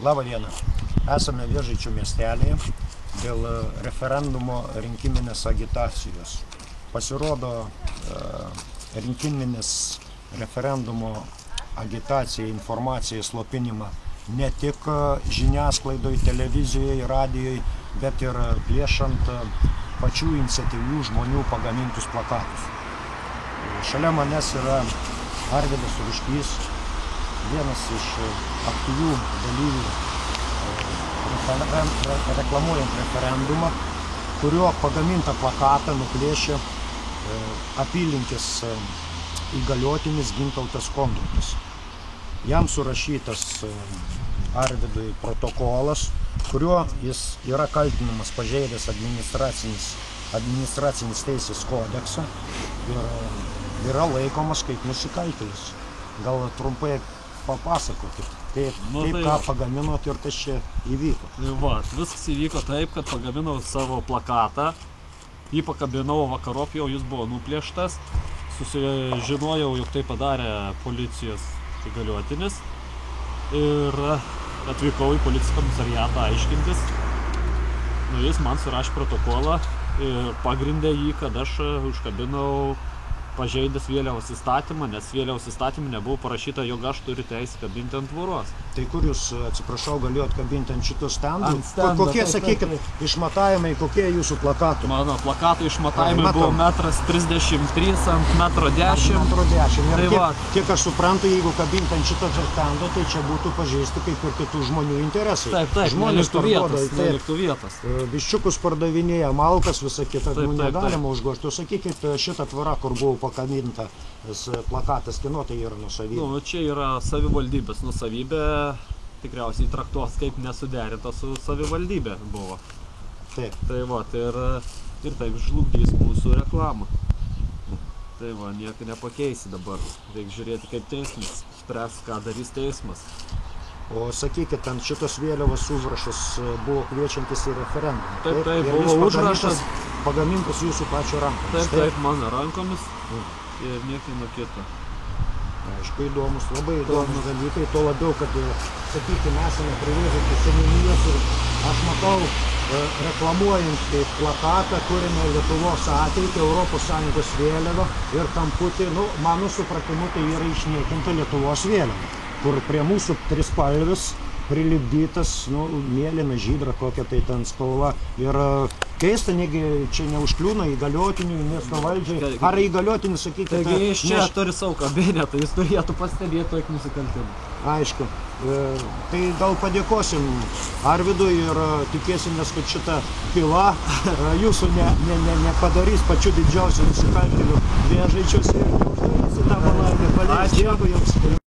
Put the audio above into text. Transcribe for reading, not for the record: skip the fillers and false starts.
Labą dieną. Esame Vėžaičių miestelėje dėl referendumo rinkiminės agitacijos. Pasirodo, rinkiminis referendumo agitacija, informacija, slopinimą ne tik žiniasklaidoje, televizijoje, radijoje, bet ir plėšant pačių iniciatyvių žmonių pagamintus plakatus. Šalia manęs yra Arvydas Ruškys, vienas iš aktyvių dalyvių reklamuojant referendumą, kurio pagamintą plakatą nuplėšė apylinkės įgaliotinis Gintautas Kondrotas. Jam surašytas Arvydui protokolas, kuriuo jis yra kaltinamas pažeidęs administracinis teisės kodeksą ir yra laikomas kaip nusikaltėlis. Gal trumpai papasakokit, kaip ką pagaminot ir kas čia įvyko? Viskas įvyko taip, kad pagaminau savo plakatą, jį pakabinau vakarop, jau jis buvo nuplėštas, susižinojau, jog tai padarė policijos įgaliotinis ir atvykau į policijos komisariatą aiškintis. Jis man surašė protokolą ir pagrindė jį, kad aš užkabinau pažeidęs vėliavos įstatymą, nes vėliavos įstatymą nebuvo parašyta, jog aš turiu teisę kabinti ant tvoros. Tai kur jūs, atsiprašau, galėjot kabinti ant šitų stendų? Kokie, sakykit, išmatavimai, kokie jūsų plakatų? Mano plakatų išmatavimai buvo 1,33 m ant 1,10 m. 1,10 m. Kiek aš suprantu, jeigu kabinti ant šito stendo, tai čia būtų pažeisti kaip ir kitų žmonių interesai. Taip, žmonės neliktų vietos. Viščiukus pardavinėja, malkas, visą kitą, negalima užgožti. Sakykit, šitą tvorą, kur buvo pakabinta plakatas, kieno tai yra nusavybė? Čia yra savivaldybės nusavybė, tikriausiai traktuos kaip nesuderinta su savivaldybė buvo. Taip. Ir taip žlugdys mūsų reklamą. Tai nieko nepakeisi dabar. Reikia žiūrėti, kaip teismas spręs, ką darys teismas. O sakykit, ant šitos vėliavos užrašas buvo kviečiantis į referendumą. Taip, buvo užrašas pagamintas jūsų pačio rankomis. Taip, mano rankomis ir niekieno kito. Aišku, įdomus, labai įdomus dalykai, to labiau, kad, sakykime, esame prie Vėžaičių seniūnijos ir aš matau, reklamuojant plakatą, kuriame Lietuvos ateitį, ES vėliavą ir kamputį, mano supratimu, tai yra išniekinta Lietuvos vėliava, kur prie mūsų trispalvis prilipdytas, mėlyna, žydra, kokia tai ten spalva. Ir keista, negi čia neužkliūna įgaliotinių, miesto valdžiai. Ar įgaliotinis, sakykite... Taigi iš čia turi savo kabinetą, jis turėtų pastebėti tokį nusikaltimą. Aišku. Tai gal padėkosim Arvydui ir tikėsimės, kad šita byla jūsų nepadarys pačiu didžiausiu nusikaltėliu Vėžaičiuose ir neuždarysi tą balandį. Dėkui jums.